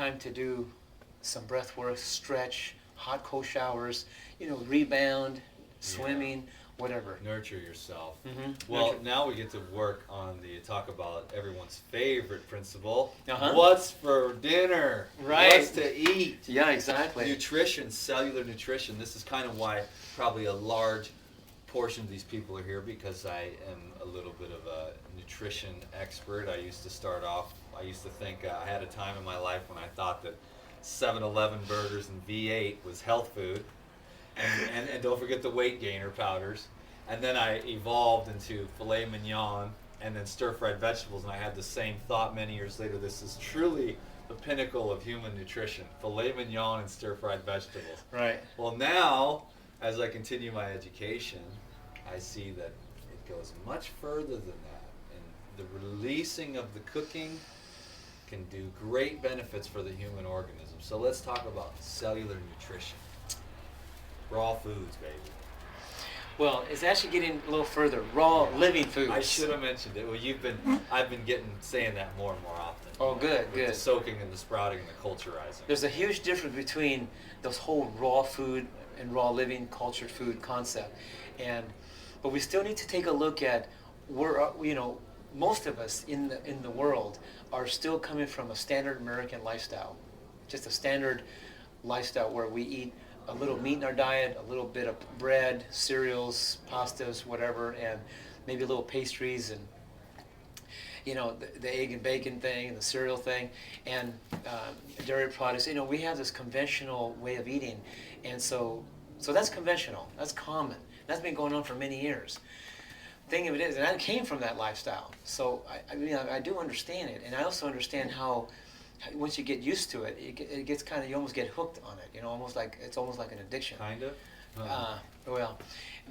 Time to do some breath work, stretch, hot cold showers, rebound, swimming, whatever. Nurture yourself. Well, Nurture. now we get to work on the talk about everyone's favorite principle. Uh-huh. What's for dinner? Right. What's to eat? Yeah, exactly. Nutrition, cellular nutrition. This is kind of why probably a large portion of these people are here, because I am a little bit of a nutrition expert. I used to think I had a time in my life when I thought that 7-Eleven burgers and V8 was health food. And don't forget the weight gainer powders. And then I evolved into filet mignon and then stir-fried vegetables, and I had the same thought many years later. This is truly the pinnacle of human nutrition, filet mignon and stir-fried vegetables. Right. Well, now, as I continue my education, I see that it goes much further than that. And the releasing of the cooking can do great benefits for the human organism. So let's talk about cellular nutrition. Raw foods, baby. Well, it's actually getting a little further. Raw, living foods. I should have mentioned it. Well, I've been saying that more and more often. Oh, good, With good. the soaking and the sprouting and the culturizing. There's a huge difference between this whole raw food and raw living, cultured food concept, but we still need to take a look at where most of us in the world are still coming from a standard American lifestyle, just a standard lifestyle where we eat a little meat in our diet, a little bit of bread, cereals, pastas, whatever, and maybe a little pastries and the egg and bacon thing and the cereal thing and dairy products. We have this conventional way of eating, and so that's conventional. That's common. That's been going on for many years. Thing of it is, and I came from that lifestyle, so I do understand it, and I also understand how once you get used to it, it gets kind of, you almost get hooked on it. It's almost like an addiction. Kind of.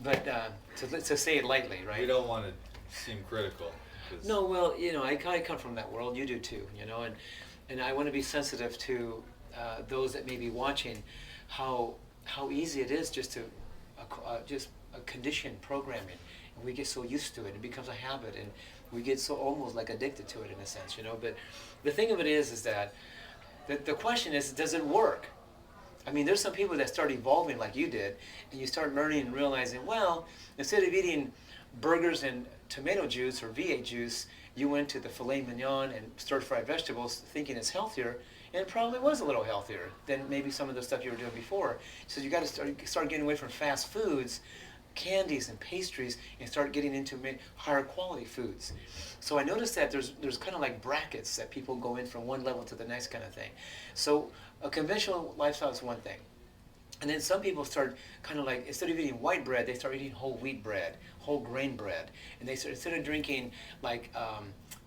But to say it lightly, right? We don't want to seem critical. No, well, I kind of come from that world. You do too, and I want to be sensitive to those that may be watching, how easy it is just to just a condition programming, and we get so used to it. It becomes a habit, and we get so almost like addicted to it in a sense, But the thing of it is that the question is, does it work? I mean, there's some people that start evolving like you did, and you start learning and realizing, well, instead of eating burgers and tomato juice or V8 juice, you went to the filet mignon and stir-fried vegetables thinking it's healthier, and it probably was a little healthier than maybe some of the stuff you were doing before. So you got to start getting away from fast foods, candies and pastries, and start getting into higher quality foods. So I noticed that there's kind of like brackets that people go in from one level to the next kind of thing. So a conventional lifestyle is one thing. And then some people start kind of like, instead of eating white bread, they start eating whole wheat bread, whole grain bread. And they start, instead of drinking like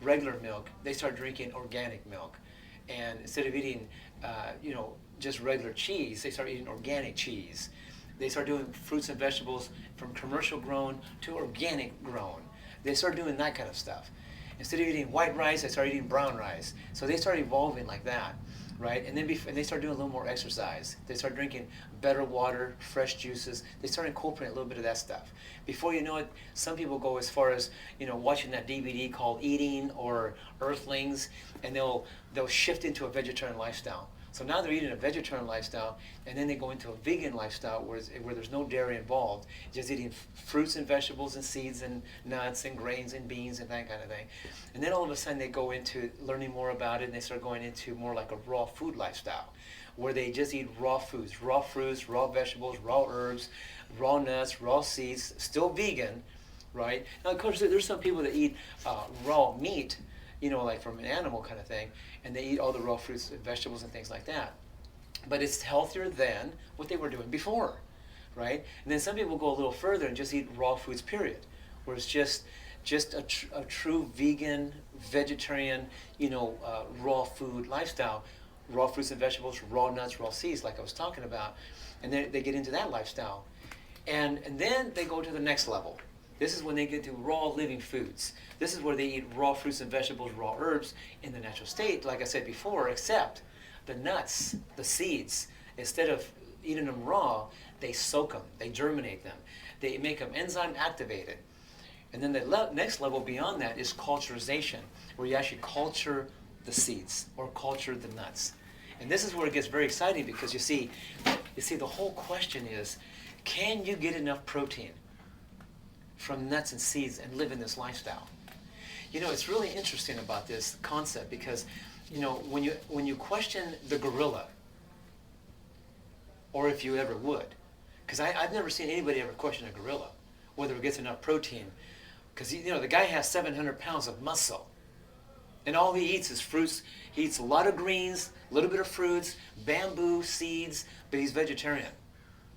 regular milk, they start drinking organic milk. And instead of eating, just regular cheese, they start eating organic cheese. They start doing fruits and vegetables from commercial grown to organic grown. They start doing that kind of stuff. Instead of eating white rice, they start eating brown rice. So they start evolving like that, right? And then and they start doing a little more exercise. They start drinking better water, fresh juices. They start incorporating a little bit of that stuff. Before you know it, some people go as far as watching that DVD called Eating or Earthlings, and they'll shift into a vegetarian lifestyle. So now they're eating a vegetarian lifestyle, and then they go into a vegan lifestyle where there's no dairy involved, just eating fruits and vegetables and seeds and nuts and grains and beans and that kind of thing. And then all of a sudden they go into learning more about it, and they start going into more like a raw food lifestyle, where they just eat raw foods, raw fruits, raw vegetables, raw herbs, raw nuts, raw seeds, still vegan, right? Now, of course, there's some people that eat raw meat, like from an animal kind of thing, and they eat all the raw fruits and vegetables and things like that. But it's healthier than what they were doing before, right? And then some people go a little further and just eat raw foods, period, where it's just a true vegan, vegetarian, raw food lifestyle, raw fruits and vegetables, raw nuts, raw seeds, like I was talking about, and then they get into that lifestyle. And then they go to the next level. This is when they get to raw living foods. This is where they eat raw fruits and vegetables, raw herbs in the natural state, like I said before, except the nuts, the seeds, instead of eating them raw, they soak them, they germinate them, they make them enzyme activated. And then the next level beyond that is culturization, where you actually culture the seeds or culture the nuts. And this is where it gets very exciting, because you see the whole question is, can you get enough protein from nuts and seeds and live in this lifestyle? You know, it's really interesting about this concept, because, you know, when you question the gorilla, or if you ever would, because I've never seen anybody ever question a gorilla, whether it gets enough protein, because, you know, the guy has 700 pounds of muscle, and all he eats is fruits. He eats a lot of greens, a little bit of fruits, bamboo, seeds, but he's vegetarian.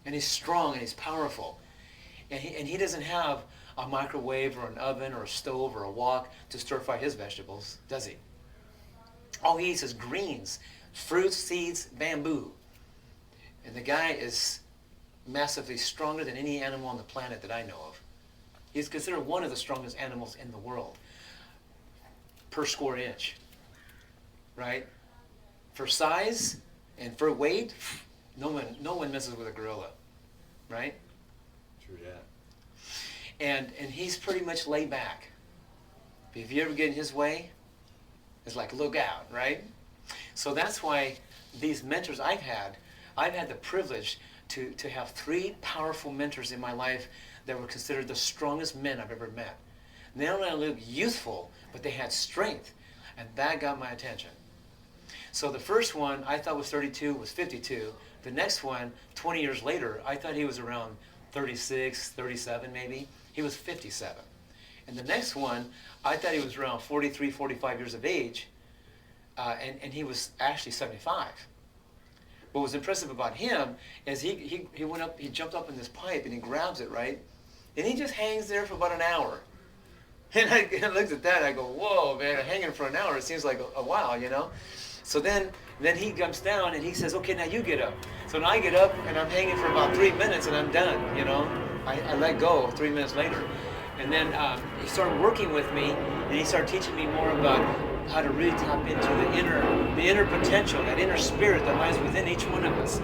And he's strong and he's powerful. And he doesn't have a microwave or an oven or a stove or a wok to stir fry his vegetables, does he? All he eats is greens, fruits, seeds, bamboo. And the guy is massively stronger than any animal on the planet that I know of. He's considered one of the strongest animals in the world per square inch, right? For size and for weight, no one messes with a gorilla, right? True that. And he's pretty much laid back. If you ever get in his way, it's like, look out, right? So that's why these mentors I've had the privilege to have 3 powerful mentors in my life that were considered the strongest men I've ever met. They not only looked youthful, but they had strength, and that got my attention. So the first one I thought was 32, was 52. The next one, 20 years later, I thought he was around 36, 37 maybe. He was 57. And the next one, I thought he was around 43, 45 years of age, and he was actually 75. What was impressive about him is he went up, he jumped up in this pipe and he grabs it, right? And he just hangs there for about an hour. And I looked at that, I go, whoa, man, hanging for an hour, it seems like a while, you know? So then he comes down and he says, okay, now you get up. So now I get up and I'm hanging for about 3 minutes and I'm done, you know? I let go 3 minutes later. And then he started working with me, and he started teaching me more about how to really tap into the inner potential, that inner spirit that lies within each one of us.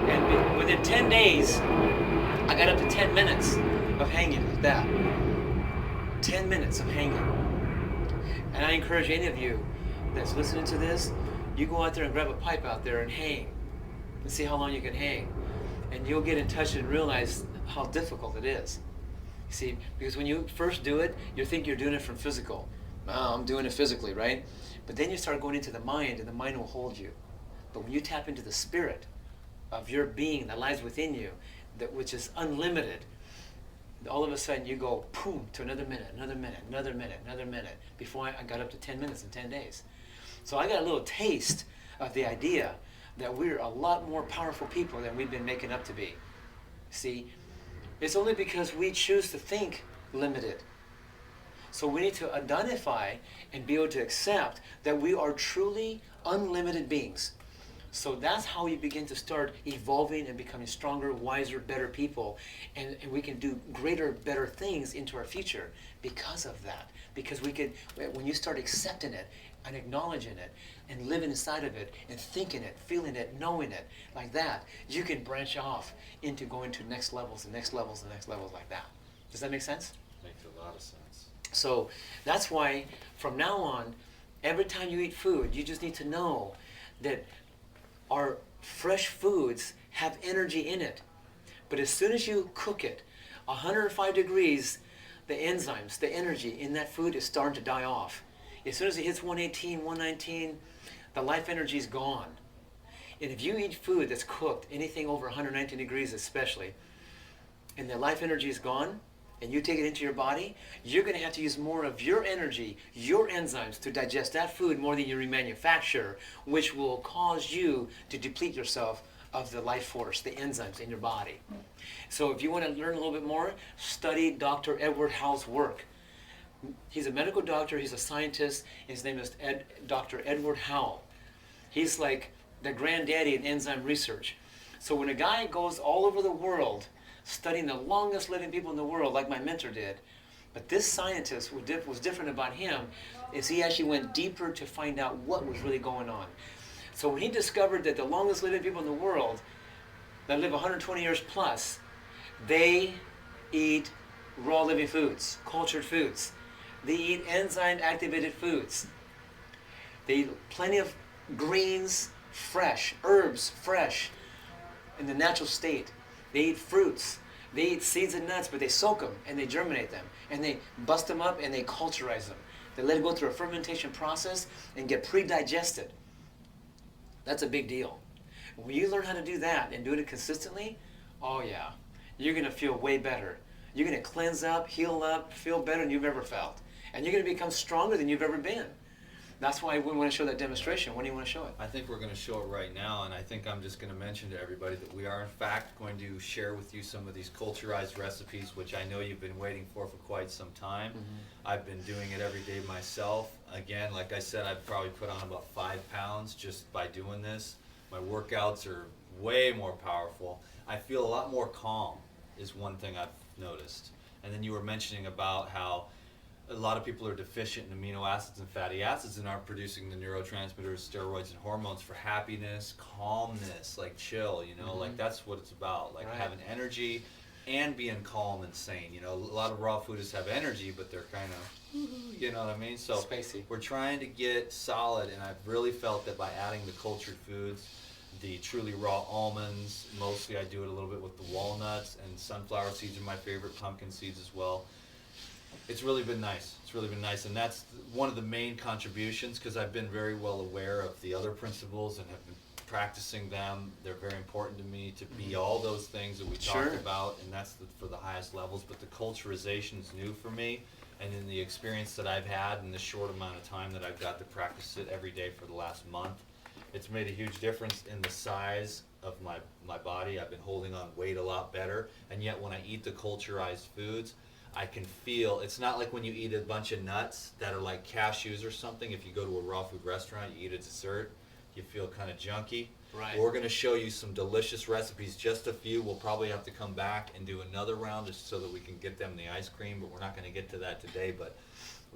And within 10 days, I got up to 10 minutes of hanging like that. 10 minutes of hanging. And I encourage any of you that's listening to this, you go out there and grab a pipe out there and hang, and see how long you can hang. And you'll get in touch and realize how difficult it is. See, because when you first do it, you think you're doing it from physical. Oh, I'm doing it physically, right? But then you start going into the mind, and the mind will hold you. But when you tap into the spirit of your being that lies within you, which is unlimited, all of a sudden you go, boom, to another minute, another minute, another minute, another minute, before I got up to 10 minutes in 10 days. So I got a little taste of the idea that we're a lot more powerful people than we've been making up to be. See? It's only because we choose to think limited. So we need to identify and be able to accept that we are truly unlimited beings. So that's how we begin to start evolving and becoming stronger, wiser, better people. And we can do greater, better things into our future because of that. Because when you start accepting it and acknowledging it and living inside of it and thinking it, feeling it, knowing it, like that, you can branch off into going to next levels and next levels and next levels like that. Does that make sense? Makes a lot of sense. So that's why from now on, every time you eat food, you just need to know that our fresh foods have energy in it. But as soon as you cook it, 105 degrees, the enzymes, the energy in that food is starting to die off. As soon as it hits 118, 119, the life energy is gone. And if you eat food that's cooked, anything over 119 degrees especially, and the life energy is gone, and you take it into your body, you're going to have to use more of your energy, your enzymes, to digest that food more than you remanufacture, which will cause you to deplete yourself of the life force, the enzymes in your body. So if you want to learn a little bit more, study Dr. Edward Howe's work. He's a medical doctor, he's a scientist. His name is Dr. Edward Howe. He's like the granddaddy in enzyme research. So when a guy goes all over the world studying the longest living people in the world, like my mentor did, but this scientist, what was different about him is he actually went deeper to find out what was really going on. So when he discovered that the longest living people in the world that live 120 years plus, they eat raw living foods, cultured foods. They eat enzyme activated foods. They eat plenty of greens, fresh, herbs fresh, in the natural state. They eat fruits. They eat seeds and nuts, but they soak them and they germinate them. And they bust them up and they culturize them. They let it go through a fermentation process and get pre-digested. That's a big deal. When you learn how to do that and do it consistently, oh yeah, you're going to feel way better. You're going to cleanse up, heal up, feel better than you've ever felt. And you're going to become stronger than you've ever been. That's why we want to show that demonstration. When do you want to show it? I think we're going to show it right now, and I think I'm just going to mention to everybody that we are in fact going to share with you some of these culturized recipes, which I know you've been waiting for quite some time. I've been doing it every day myself. Again, like I said, I've probably put on about 5 pounds just by doing this. My workouts are way more powerful. I feel a lot more calm is one thing I've noticed. And then you were mentioning about how a lot of people are deficient in amino acids and fatty acids and aren't producing the neurotransmitters, steroids, and hormones for happiness, calmness, like chill, you know, like that's what it's about, like having energy and being calm and sane. You know, a lot of raw foodists have energy, but they're kind of, you know what I mean? So spacey. We're trying to get solid, and I've really felt that by adding the cultured foods, the truly raw almonds, mostly I do it a little bit with the walnuts, and sunflower seeds are my favorite, pumpkin seeds as well. It's really been nice. It's really been nice, and that's one of the main contributions, because I've been very well aware of the other principles and have been practicing them. They're very important to me to be all those things that we talked about, and that's for the highest levels. But the culturization is new for me, and in the experience that I've had in the short amount of time that I've got to practice it every day for the last month, it's made a huge difference in the size of my body. I've been holding on weight a lot better, and yet when I eat the culturized foods, I can feel, it's not like when you eat a bunch of nuts that are like cashews or something. If you go to a raw food restaurant, you eat a dessert, you feel kind of junky. Right. We're going to show you some delicious recipes, just a few. We'll probably have to come back and do another round just so that we can get them the ice cream, but we're not going to get to that today. But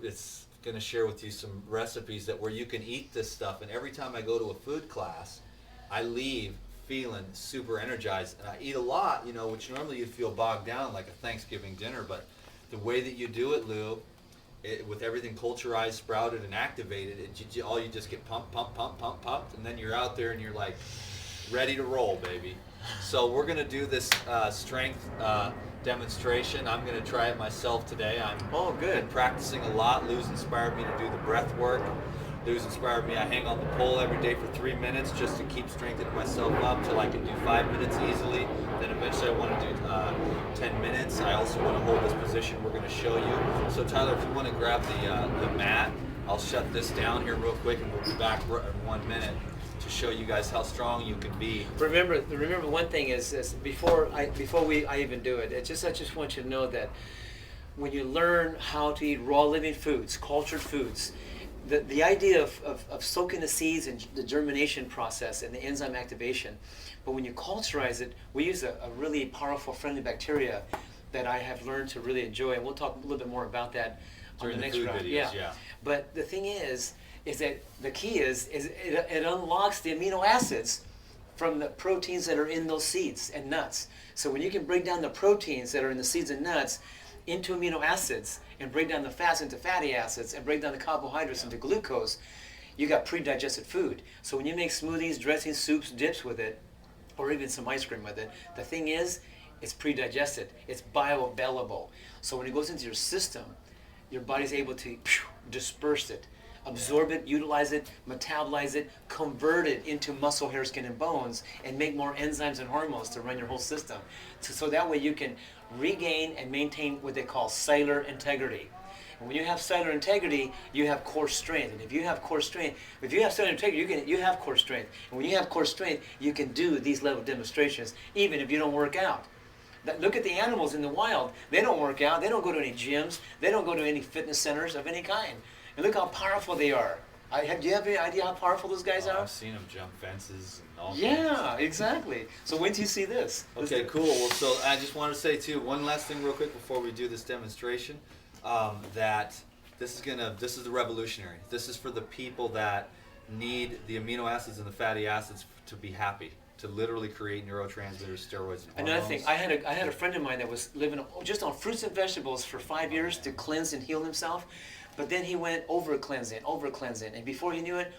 it's going to share with you some recipes that where you can eat this stuff. And every time I go to a food class, I leave feeling super energized. And I eat a lot, you know, which normally you'd feel bogged down like a Thanksgiving dinner, but the way that you do it, Lou, with everything culturized, sprouted, and activated, you just get pumped, and then you're out there and you're like ready to roll, baby. So we're gonna do this strength demonstration. I'm gonna try it myself today. Been practicing a lot. Lou's inspired me to do the breath work. Lou's inspired me. I hang on the pole every day for 3 minutes just to keep strengthening myself up till I can do 5 minutes easily. Then eventually I want to do 10 minutes. I also want to hold this position we're going to show you. So Tyler, if you want to grab the mat, I'll shut this down here real quick, and we'll be back in 1 minute to show you guys how strong you can be. Remember one thing is before I even do it, I just want you to know that when you learn how to eat raw living foods, cultured foods, the idea of soaking the seeds and the germination process and the enzyme activation, but when you culturize it, we use a really powerful friendly bacteria that I have learned to really enjoy, and we'll talk a little bit more about that on the next round. Videos, yeah. But the thing is that the key is it unlocks the amino acids from the proteins that are in those seeds and nuts. So when you can break down the proteins that are in the seeds and nuts into amino acids, and break down the fats into fatty acids, and break down the carbohydrates into glucose, you got pre-digested food. So when you make smoothies, dressings, soups, dips with it, or even some ice cream with it, the thing is, it's pre-digested. It's bioavailable. So when it goes into your system, your body's able to disperse it, absorb it, utilize it, metabolize it, convert it into muscle, hair, skin, and bones, and make more enzymes and hormones to run your whole system. So that way you can regain and maintain what they call cellular integrity. And when you have cellular integrity, you have core strength. And if you have cellular integrity, you have core strength. And when you have core strength, you can do these level demonstrations, even if you don't work out. Look at the animals in the wild. They don't work out. They don't go to any gyms. They don't go to any fitness centers of any kind. And look how powerful they are. Do you have any idea how powerful those guys are? I've seen them jump fences and all. Yeah, exactly. So wait till you see this. Okay, cool. Well, so I just want to say too, one last thing real quick before we do this demonstration, that this is the revolutionary. This is for the people that need the amino acids and the fatty acids to be happy, to literally create neurotransmitters, steroids, and hormones. Another thing, I had a friend of mine that was living just on fruits and vegetables for 5 years to cleanse and heal himself. But then he went over cleansing, and before he knew it,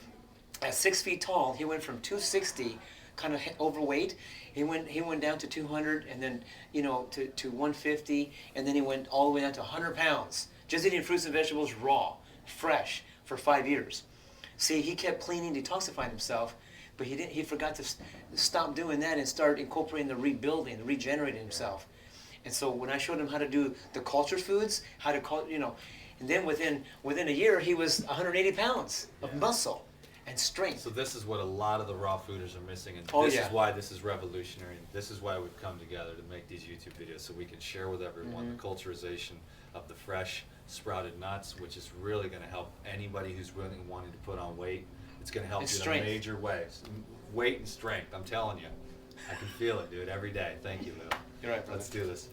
at 6 feet tall, he went from 260, kind of overweight. He went down to 200, and then to 150, and then he went all the way down to 100 pounds, just eating fruits and vegetables raw, fresh, for 5 years. See, he kept cleaning, detoxifying himself, but he forgot to stop doing that and start incorporating the rebuilding, the regenerating himself. And so when I showed him how to do the cultured foods, how to and then within a year he was 180 pounds of muscle and strength. So this is what a lot of the raw fooders are missing, and Oh, this yeah. is why this is revolutionary. This is why we've come together to make these YouTube videos, so we can share with everyone the culturization of the fresh sprouted nuts, which is really going to help anybody who's really wanting to put on weight. It's going to help And you strength. in major ways. Weight and strength, I'm telling you. I can feel it, dude, every day. Thank you, Lou. You're right, brother. Let's do this.